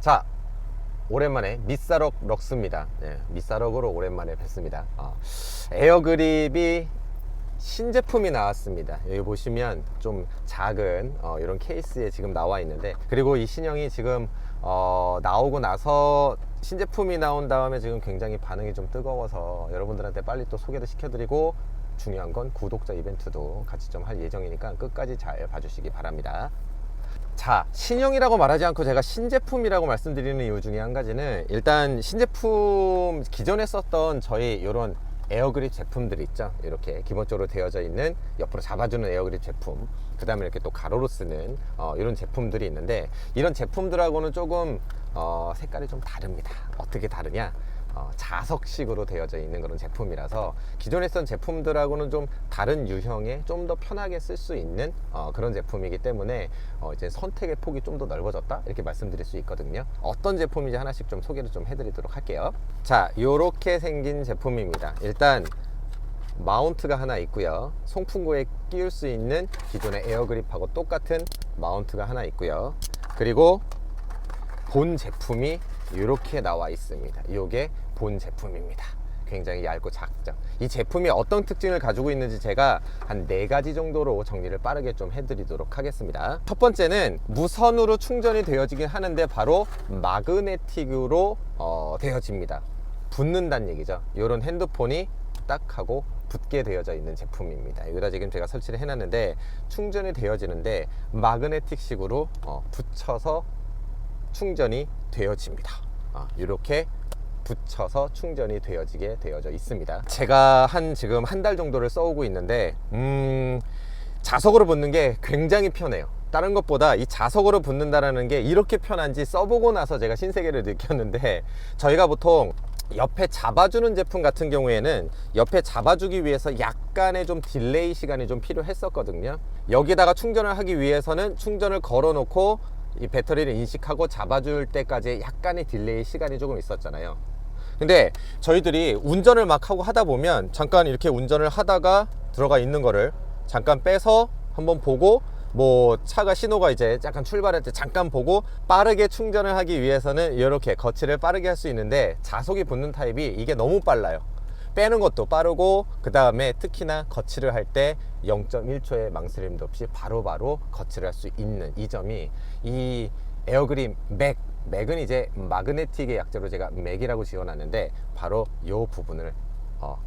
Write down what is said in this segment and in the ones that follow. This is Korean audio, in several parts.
자, 오랜만에 미사록 럭스입니다. 미사록으로 오랜만에 뵙습니다. 에어그립이 신제품이 나왔습니다. 여기 보시면 좀 작은 이런 케이스에 지금 나와 있는데, 그리고 이 신형이 지금 나오고 나서 신제품이 나온 다음에 지금 굉장히 반응이 좀 뜨거워서 여러분들한테 빨리 또 소개를 시켜드리고, 중요한 건 구독자 이벤트도 같이 좀 할 예정이니까 끝까지 잘 봐주시기 바랍니다. 자, 신형이라고 말하지 않고 제가 신제품이라고 말씀드리는 이유 중에 한 가지는, 일단 신제품 기존에 썼던 저희 이런 에어그립 제품들 있죠. 이렇게 기본적으로 되어져 있는 옆으로 잡아주는 에어그립 제품, 그 다음에 이렇게 또 가로로 쓰는 이런 제품들이 있는데, 이런 제품들하고는 조금 색깔이 좀 다릅니다. 어떻게 다르냐? 자석식으로 되어져 있는 그런 제품이라서 기존에 쓴 제품들하고는 좀 다른 유형의 좀 더 편하게 쓸 수 있는 그런 제품이기 때문에 이제 선택의 폭이 좀 더 넓어졌다, 이렇게 말씀드릴 수 있거든요. 어떤 제품인지 하나씩 좀 소개를 좀 해드리도록 할게요. 자, 요렇게 생긴 제품입니다. 일단 마운트가 하나 있고요. 송풍구에 끼울 수 있는 기존의 에어그립하고 똑같은 마운트가 하나 있고요. 그리고 본 제품이 이렇게 나와 있습니다. 이게 본 제품입니다. 굉장히 얇고 작죠. 이 제품이 어떤 특징을 가지고 있는지 제가 한 4가지 정도로 정리를 빠르게 좀 해드리도록 하겠습니다. 첫 번째는 무선으로 충전이 되어지긴 하는데 바로 마그네틱으로 되어집니다. 붙는다는 얘기죠. 이런 핸드폰이 딱 하고 붙게 되어져 있는 제품입니다. 여기다 지금 제가 설치를 해놨는데 충전이 되어지는데 마그네틱식으로 붙여서 충전이 되어집니다. 이렇게 붙여서 충전이 되어지게 되어져 있습니다. 제가 지금 한 달 정도를 써오고 있는데 자석으로 붙는 게 굉장히 편해요. 다른 것보다 이 자석으로 붙는다라는 게 이렇게 편한지 써보고 나서 제가 신세계를 느꼈는데, 저희가 보통 옆에 잡아주는 제품 같은 경우에는 옆에 잡아주기 위해서 약간의 좀 딜레이 시간이 좀 필요했었거든요. 여기다가 충전을 하기 위해서는 충전을 걸어 놓고 이 배터리를 인식하고 잡아줄 때까지 약간의 딜레이 시간이 조금 있었잖아요. 근데 저희들이 운전을 막 하고 하다 보면 잠깐 이렇게 운전을 하다가 들어가 있는 거를 잠깐 빼서 한번 보고, 뭐 차가 신호가 이제 약간 출발할 때 잠깐 보고 빠르게 충전을 하기 위해서는 이렇게 거치를 빠르게 할 수 있는데, 자석이 붙는 타입이 이게 너무 빨라요. 빼는 것도 빠르고, 그 다음에 특히나 거치를 할 때 0.1초의 망설임도 없이 바로바로 거치를 할 수 있는 이 점이, 이 에어그립 맥은 이제 마그네틱의 약자로 제가 맥이라고 지어놨는데, 바로 이 부분을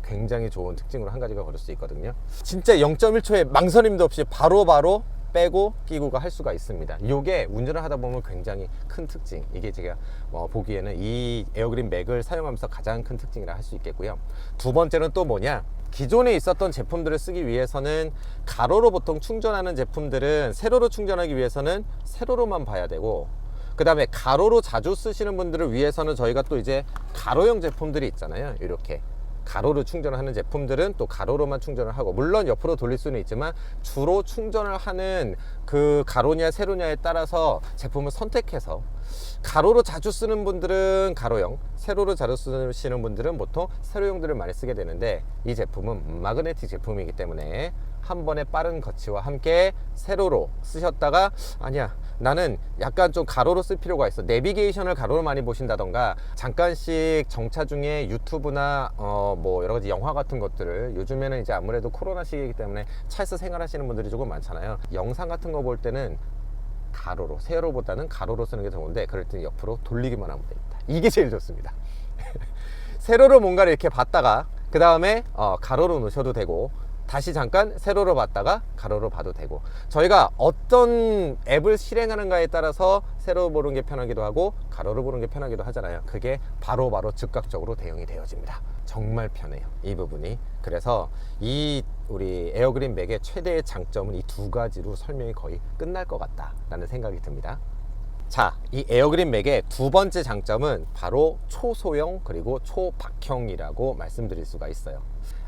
굉장히 좋은 특징으로 한 가지가 거를 수 있거든요. 진짜 0.1초의 망설임도 없이 바로바로 빼고 끼고가 할 수가 있습니다. 이게 운전을 하다 보면 굉장히 큰 특징, 이게 제가 보기에는 이 에어그립 맥을 사용하면서 가장 큰 특징이라 할 수 있겠고요. 두 번째는 또 뭐냐, 기존에 있었던 제품들을 쓰기 위해서는 가로로 보통 충전하는 제품들은 세로로 충전하기 위해서는 세로로만 봐야 되고, 그 다음에 가로로 자주 쓰시는 분들을 위해서는 저희가 또 이제 가로형 제품들이 있잖아요. 이렇게 가로로 충전을 하는 제품들은 또 가로로만 충전을 하고, 물론 옆으로 돌릴 수는 있지만 주로 충전을 하는 그 가로냐 세로냐에 따라서 제품을 선택해서, 가로로 자주 쓰는 분들은 가로형, 세로로 자주 쓰시는 분들은 보통 세로형들을 많이 쓰게 되는데, 이 제품은 마그네틱 제품이기 때문에 한 번에 빠른 거치와 함께 세로로 쓰셨다가, 아니야 나는 약간 좀 가로로 쓸 필요가 있어, 내비게이션을 가로로 많이 보신다던가, 잠깐씩 정차 중에 유튜브나 뭐 여러가지 영화 같은 것들을, 요즘에는 이제 아무래도 코로나 시기이기 때문에 차에서 생활하시는 분들이 조금 많잖아요. 영상 같은 거 볼 때는 가로로, 세로보다는 가로로 쓰는 게 좋은데, 그럴 때는 옆으로 돌리기만 하면 됩니다. 이게 제일 좋습니다. 세로로 뭔가를 이렇게 봤다가 그 다음에 가로로 놓으셔도 되고, 다시 잠깐 세로로 봤다가 가로로 봐도 되고, 저희가 어떤 앱을 실행하는가에 따라서 세로로 보는 게 편하기도 하고 가로로 보는 게 편하기도 하잖아요. 그게 바로바로 즉각적으로 대응이 되어집니다. 정말 편해요, 이 부분이. 그래서 이 우리 에어그립 맥의 최대의 장점은 이 두 가지로 설명이 거의 끝날 것 같다라는 생각이 듭니다. 자, 이 에어그립 맥의 두 번째 장점은 바로 초소형 그리고 초박형이라고 말씀드릴 수가 있어요.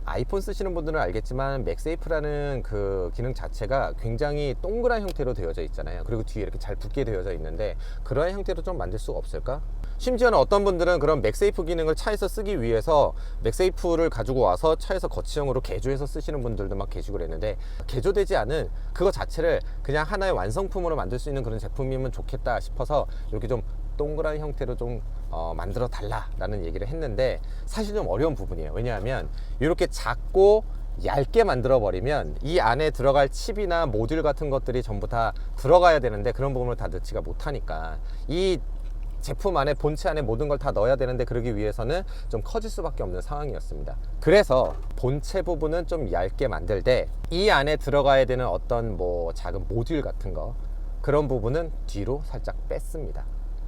아이폰 쓰시는 분들은 알겠지만 맥세이프라는 그 기능 자체가 굉장히 동그란 형태로 되어져 있잖아요. 그리고 뒤에 이렇게 잘 붙게 되어져 있는데 그러한 형태로 좀 만들 수가 없을까? 심지어는 어떤 분들은 그런 맥세이프 기능을 차에서 쓰기 위해서 맥세이프를 가지고 와서 차에서 거치형으로 개조해서 쓰시는 분들도 막 계시고 그랬는데, 개조되지 않은 그거 자체를 그냥 하나의 완성품으로 만들 수 있는 그런 제품이면 좋겠다 싶어서 이렇게 좀 동그란 형태로 좀 만들어 달라라는 얘기를 했는데, 사실 좀 어려운 부분이에요. 왜냐하면 이렇게 작고 얇게 만들어 버리면 이 안에 들어갈 칩이나 모듈 같은 것들이 전부 다 들어가야 되는데 그런 부분을 다 넣지가 못하니까 이 제품 안에, 본체 안에 모든 걸 다 넣어야 되는데 그러기 위해서는 좀 커질 수밖에 없는 상황이었습니다. 그래서 본체 부분은 좀 얇게 만들 때 이 안에 들어가야 되는 어떤 뭐 작은 모듈 같은 거, 그런 부분은 뒤로 살짝 뺐습니다.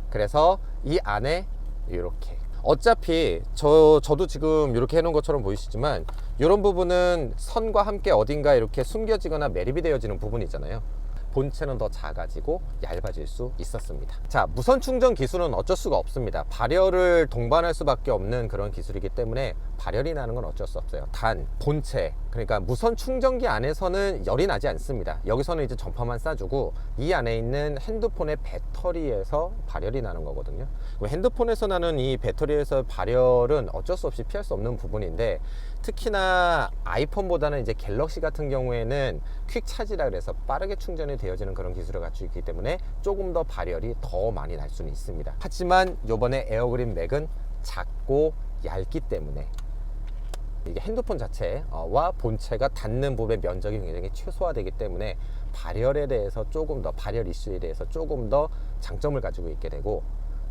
그래서 이 안에 이렇게, 어차피 저도 지금 이렇게 해놓은 것처럼 보이시지만 이런 부분은 선과 함께 어딘가 이렇게 숨겨지거나 매립이 되어지는 부분이잖아요. 본체는 더 작아지고 얇아질 수 있었습니다. 자, 무선 충전 기술은 어쩔 수가 없습니다. 발열을 동반할 수밖에 없는 그런 기술이기 때문에 발열이 나는 건 어쩔 수 없어요. 단 본체, 그러니까 무선 충전기 안에서는 열이 나지 않습니다. 여기서는 이제 전파만 쏴주고 이 안에 있는 핸드폰의 배터리에서 발열이 나는 거거든요. 핸드폰에서 나는 이 배터리에서 발열은 어쩔 수 없이 피할 수 없는 부분인데, 특히나 아이폰보다는 이제 갤럭시 같은 경우에는 퀵 차지라 그래서 빠르게 충전이 되어지는 그런 기술을 갖추고 있기 때문에 조금 더 발열이 더 많이 날 수는 있습니다. 하지만 요번에 에어그립 맥은 작고 얇기 때문에 이게 핸드폰 자체와 본체가 닿는 부분의 면적이 굉장히 최소화되기 때문에 발열에 대해서 조금 더, 발열 이슈에 대해서 조금 더 장점을 가지고 있게 되고,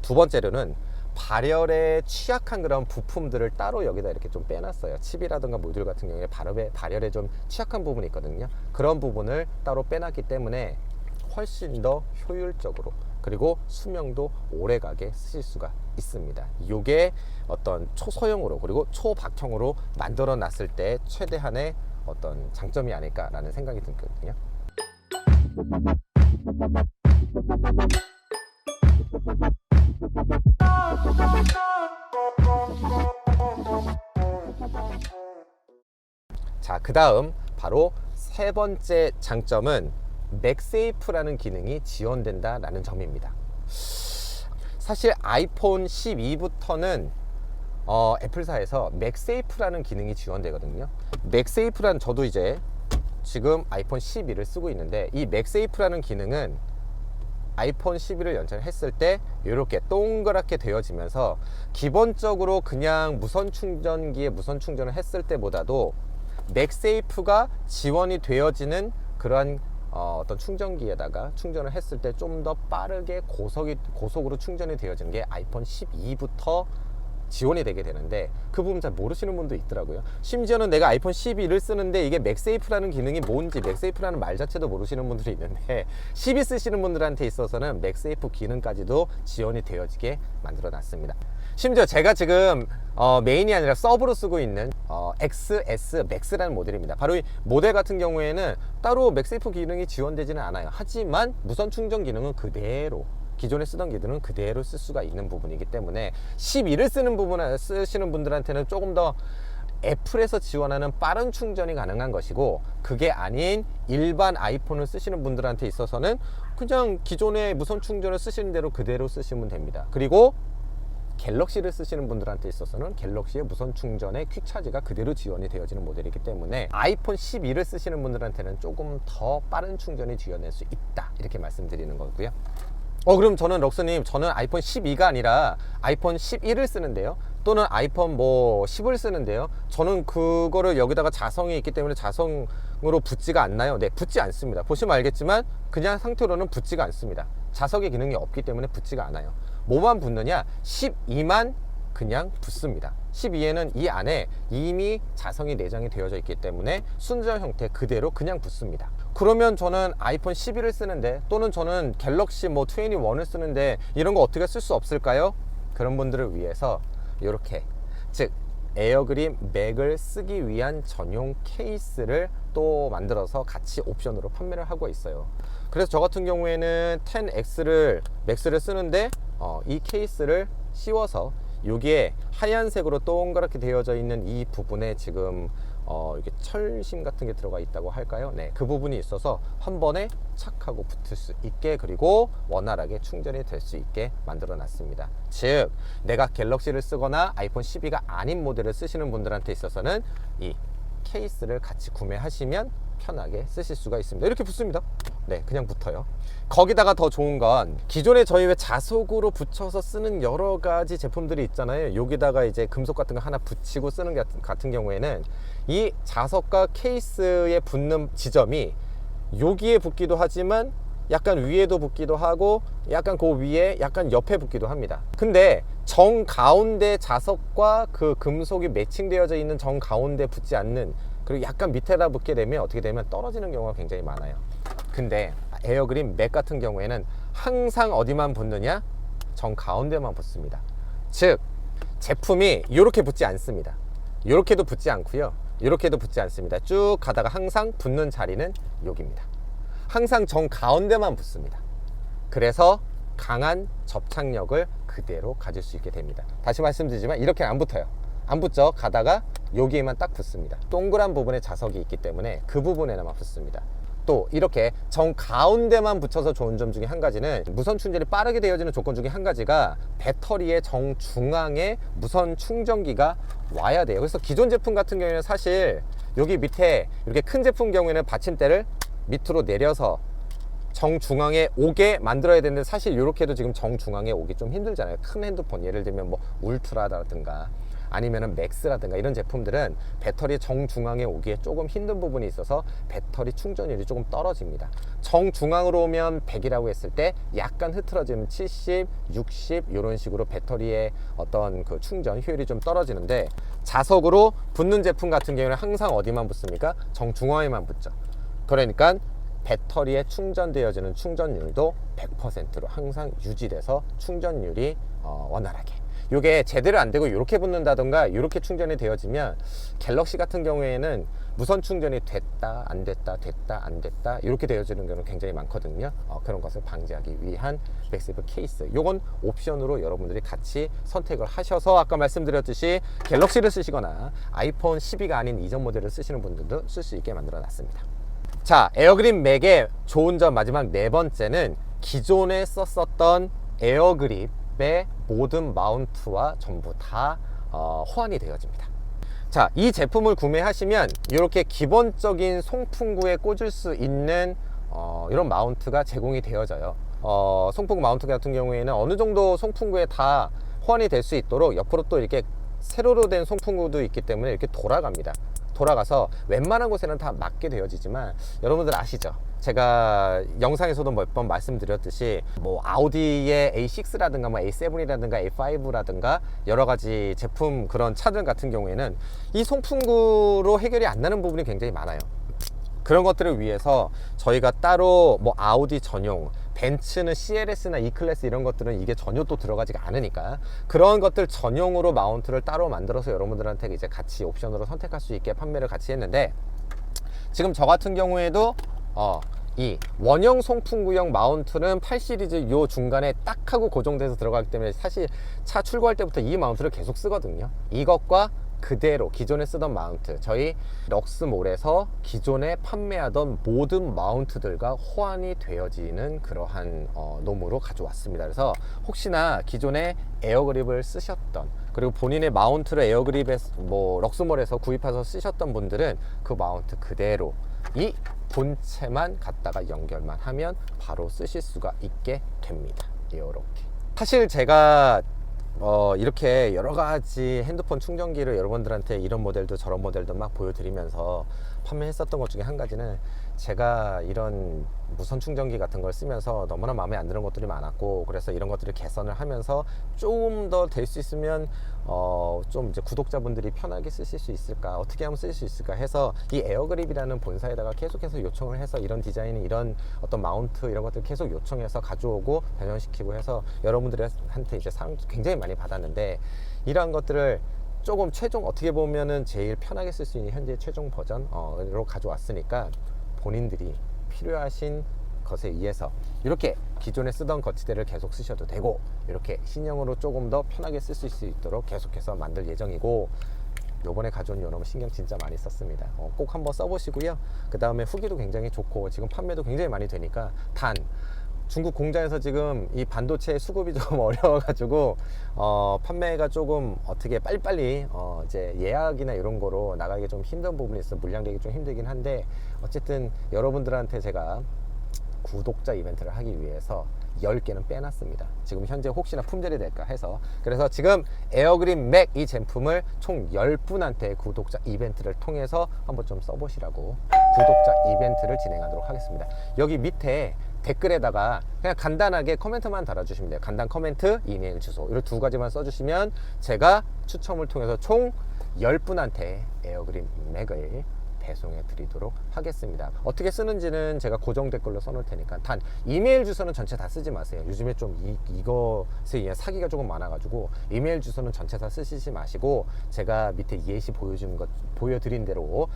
두 번째로는 발열에 취약한 그런 부품들을 따로 여기다 이렇게 좀 빼놨어요. 칩이라든가 모듈 같은 경우에 발열에 좀 취약한 부분이 있거든요. 그런 부분을 따로 빼놨기 때문에 훨씬 더 효율적으로, 그리고 수명도 오래가게 쓰실 수가 있습니다. 이게 어떤 초소형으로 그리고 초박형으로 만들어 놨을 때 최대한의 어떤 장점이 아닐까라는 생각이 들거든요. 자, 그 다음 바로 세 번째 장점은 맥세이프라는 기능이 지원된다라는 점입니다. 사실 아이폰 12부터는 애플사에서 맥세이프라는 기능이 지원되거든요. 맥세이프라는, 저도 이제 지금 아이폰 12를 쓰고 있는데 이 맥세이프라는 기능은 아이폰 11을 연결했을 때 이렇게 동그랗게 되어지면서 기본적으로 그냥 무선 충전기에 무선 충전을 했을 때보다도 맥세이프가 지원이 되어지는 그러한 어떤 충전기에다가 충전을 했을 때 좀 더 빠르게 고속으로 충전이 되어지는 게 아이폰 12부터 지원이 되게 되는데, 그 부분 잘 모르시는 분도 있더라고요. 심지어는 내가 아이폰 12를 쓰는데 이게 맥세이프라는 기능이 뭔지, 맥세이프라는 말 자체도 모르시는 분들이 있는데 12 쓰시는 분들한테 있어서는 맥세이프 기능까지도 지원이 되어지게 만들어 놨습니다. 심지어 제가 지금 메인이 아니라 서브로 쓰고 있는 XS Max라는 모델입니다. 바로 이 모델 같은 경우에는 따로 맥세이프 기능이 지원되지는 않아요. 하지만 무선 충전 기능은 그대로, 기존에 쓰던 기능은 그대로 쓸 수가 있는 부분이기 때문에 12를 쓰시는 분들한테는 조금 더 애플에서 지원하는 빠른 충전이 가능한 것이고, 그게 아닌 일반 아이폰을 쓰시는 분들한테 있어서는 그냥 기존의 무선 충전을 쓰시는 대로 그대로 쓰시면 됩니다. 그리고 갤럭시를 쓰시는 분들한테 있어서는 갤럭시의 무선 충전의 퀵 차지가 그대로 지원이 되어지는 모델이기 때문에 아이폰 12를 쓰시는 분들한테는 조금 더 빠른 충전이 지원될 수 있다, 이렇게 말씀드리는 거고요. 그럼 저는 럭스님, 저는 아이폰 12가 아니라 아이폰 11을 쓰는데요, 또는 아이폰 10을 쓰는데요, 저는 그거를 여기다가 자성이 있기 때문에 자성으로 붙지가 않나요? 네, 붙지 않습니다. 보시면 알겠지만 그냥 상태로는 붙지가 않습니다. 자석의 기능이 없기 때문에 붙지가 않아요. 뭐만 붙느냐? 12만 그냥 붙습니다. 12에는 이 안에 이미 자성이 내장이 되어져 있기 때문에 순정 형태 그대로 그냥 붙습니다. 그러면 저는 아이폰 11을 쓰는데, 또는 저는 갤럭시 21을 쓰는데 이런 거 어떻게 쓸 수 없을까요? 그런 분들을 위해서 이렇게, 즉 에어그립 맥을 쓰기 위한 전용 케이스를 또 만들어서 같이 옵션으로 판매를 하고 있어요. 그래서 저 같은 경우에는 10X를 맥스를 쓰는데 이 케이스를 씌워서 여기에 하얀색으로 동그랗게 되어져 있는 이 부분에 지금 이게 철심 같은 게 들어가 있다고 할까요? 네, 그 부분이 있어서 한 번에 착 하고 붙을 수 있게, 그리고 원활하게 충전이 될 수 있게 만들어 놨습니다. 즉 내가 갤럭시를 쓰거나 아이폰 12가 아닌 모델을 쓰시는 분들한테 있어서는 이 케이스를 같이 구매하시면 편하게 쓰실 수가 있습니다. 이렇게 붙습니다. 네, 그냥 붙어요. 거기다가 더 좋은 건 기존에 저희 왜 자석으로 붙여서 쓰는 여러 가지 제품들이 있잖아요. 여기다가 이제 금속 같은 거 하나 붙이고 쓰는 것 같은 경우에는 이 자석과 케이스에 붙는 지점이 여기에 붙기도 하지만 약간 위에도 붙기도 하고 약간 그 위에 약간 옆에 붙기도 합니다. 근데 정 가운데 자석과 그 금속이 매칭되어져 있는 정 가운데 붙지 않는, 그리고 약간 밑에다 붙게 되면 어떻게 되면 떨어지는 경우가 굉장히 많아요. 근데 에어그립 맥 같은 경우에는 항상 어디만 붙느냐? 정 가운데만 붙습니다. 즉 제품이 이렇게 붙지 않습니다. 이렇게도 붙지 않고요, 이렇게도 붙지 않습니다. 쭉 가다가 항상 붙는 자리는 여기입니다. 항상 정 가운데만 붙습니다. 그래서 강한 접착력을 그대로 가질 수 있게 됩니다. 다시 말씀드리지만 이렇게 안 붙어요. 안 붙죠. 가다가 여기에만 딱 붙습니다. 동그란 부분에 자석이 있기 때문에 그 부분에만 붙습니다. 또 이렇게 정 가운데만 붙여서 좋은 점 중에 한 가지는 무선 충전이 빠르게 되어지는 조건 중에 한 가지가 배터리의 정 중앙에 무선 충전기가 와야 돼요. 그래서 기존 제품 같은 경우에는 사실 여기 밑에 이렇게 큰 제품 경우에는 받침대를 밑으로 내려서 정중앙에 오게 만들어야 되는데, 사실 이렇게도 지금 정중앙에 오기 좀 힘들잖아요. 큰 핸드폰, 예를 들면 뭐 울트라라든가 아니면은 맥스라든가 이런 제품들은 배터리 정중앙에 오기에 조금 힘든 부분이 있어서 배터리 충전율이 조금 떨어집니다. 정중앙으로 오면 100이라고 했을 때 약간 흐트러지면 70, 60 이런 식으로 배터리의 어떤 그 충전 효율이 좀 떨어지는데, 자석으로 붙는 제품 같은 경우는 항상 어디만 붙습니까? 정중앙에만 붙죠. 그러니까 배터리에 충전되어지는 충전율도 100%로 항상 유지돼서 충전율이 원활하게, 이게 제대로 안 되고 이렇게 붙는다던가 이렇게 충전이 되어지면 갤럭시 같은 경우에는 무선 충전이 됐다 안 됐다 됐다 안 됐다 이렇게 되어지는 경우는 굉장히 많거든요. 그런 것을 방지하기 위한 맥세이프 케이스, 요건 옵션으로 여러분들이 같이 선택을 하셔서 아까 말씀드렸듯이 갤럭시를 쓰시거나 아이폰 12가 아닌 이전 모델을 쓰시는 분들도 쓸 수 있게 만들어 놨습니다. 자, 에어그립 맥의 좋은 점 마지막 네 번째는 기존에 썼었던 에어그립의 모든 마운트와 전부 다 호환이 되어집니다. 자, 이 제품을 구매하시면 이렇게 기본적인 송풍구에 꽂을 수 있는 이런 마운트가 제공이 되어져요. 송풍구 마운트 같은 경우에는 어느 정도 송풍구에 다 호환이 될 수 있도록 옆으로 또 이렇게 세로로 된 송풍구도 있기 때문에 이렇게 돌아갑니다. 돌아가서 웬만한 곳에는 다 맞게 되어지지만, 여러분들 아시죠? 제가 영상에서도 몇 번 말씀드렸듯이 뭐 아우디의 A6라든가 뭐 A7이라든가 A5라든가 여러 가지 제품 그런 차들 같은 경우에는 이 송풍구로 해결이 안 나는 부분이 굉장히 많아요. 그런 것들을 위해서 저희가 따로 뭐 아우디 전용, 벤츠는 CLS나 E클래스 이런 것들은 이게 전혀 또 들어가지가 않으니까 그런 것들 전용으로 마운트를 따로 만들어서 여러분들한테 이제 같이 옵션으로 선택할 수 있게 판매를 같이 했는데, 지금 저 같은 경우에도 이 원형 송풍구형 마운트는 8 시리즈 요 중간에 딱 하고 고정돼서 들어가기 때문에 사실 차 출고할 때부터 이 마운트를 계속 쓰거든요. 이것과 그대로 기존에 쓰던 마운트, 저희 럭스몰에서 기존에 판매하던 모든 마운트들과 호환이 되어지는 그러한 놈으로 가져왔습니다. 그래서 혹시나 기존에 에어그립을 쓰셨던, 그리고 본인의 마운트를 에어그립에 뭐 럭스몰에서 구입해서 쓰셨던 분들은 그 마운트 그대로 이 본체만 갖다가 연결만 하면 바로 쓰실 수가 있게 됩니다. 이렇게. 사실 제가 이렇게 여러 가지 핸드폰 충전기를 여러분들한테 이런 모델도 저런 모델도 막 보여드리면서 판매했었던 것 중에 한 가지는, 제가 이런 무선 충전기 같은 걸 쓰면서 너무나 마음에 안 드는 것들이 많았고, 그래서 이런 것들을 개선을 하면서 좀 더 될 수 있으면 좀 이제 구독자분들이 편하게 쓰실 수 있을까, 어떻게 하면 쓸 수 있을까 해서 이 에어그립이라는 본사에다가 계속해서 요청을 해서 이런 디자인, 이런 어떤 마운트 이런 것들 계속 요청해서 가져오고 변형시키고 해서 여러분들한테 이제 사랑 굉장히 많이 받았는데, 이러한 것들을 조금 최종 어떻게 보면은 제일 편하게 쓸 수 있는 현재 최종 버전으로 가져왔으니까 본인들이 필요하신 것에 의해서 이렇게 기존에 쓰던 거치대를 계속 쓰셔도 되고, 이렇게 신형으로 조금 더 편하게 쓸 수 있도록 계속해서 만들 예정이고, 요번에 가져온 요놈 신경 진짜 많이 썼습니다. 꼭 한번 써보시고요. 그 다음에 후기도 굉장히 좋고 지금 판매도 굉장히 많이 되니까 단 중국 공장에서 지금 이 반도체 수급이 좀 어려워가지고 판매가 조금 어떻게 빨리빨리 이제 예약이나 이런 거로 나가기 좀 힘든 부분이 있어 물량되기 좀 힘들긴 한데 어쨌든 여러분들한테 제가 구독자 이벤트를 하기 위해서 10개는 빼놨습니다. 지금 현재 혹시나 품절이 될까 해서. 그래서 지금 에어그린 맥 이 제품을 총 10분한테 구독자 이벤트를 통해서 한번 좀 써보시라고 구독자 이벤트를 진행하도록 하겠습니다. 여기 밑에 댓글에다가 그냥 간단하게 코멘트만 달아주시면 돼요. 간단 코멘트, 이메일 주소 이런 두 가지만 써주시면 제가 추첨을 통해서 총 10분한테 에어그린 맥을 배송해 드리도록 하겠습니다. 어떻게 쓰는지는 제가 고정 댓글로 써놓을 테니까 단 이메일 주소는 전체 다 쓰지 마세요. 요즘에 좀 이것에 의한 사기가 조금 많아가지고 이메일 주소는 전체 다 쓰시지 마시고 제가 밑에 예시 보여드린 대로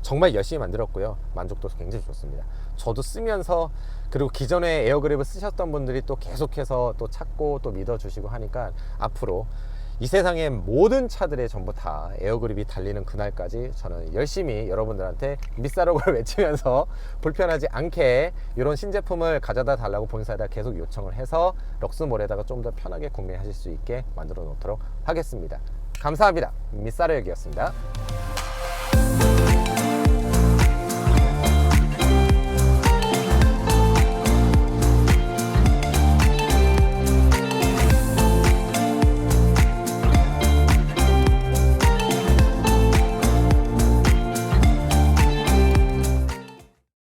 정말 열심히 만들었고요. 만족도도 굉장히 좋습니다. 저도 쓰면서 그리고 기존에 에어그립을 쓰셨던 분들이 또 계속해서 또 찾고 또 믿어주시고 하니까 앞으로 이 세상의 모든 차들에 전부 다 에어그립이 달리는 그날까지 저는 열심히 여러분들한테 미사록을 외치면서 불편하지 않게 이런 신제품을 가져다 달라고 본사에다 계속 요청을 해서 럭스몰에다가 좀 더 편하게 구매하실 수 있게 만들어 놓도록 하겠습니다. 감사합니다. 미사록이었습니다.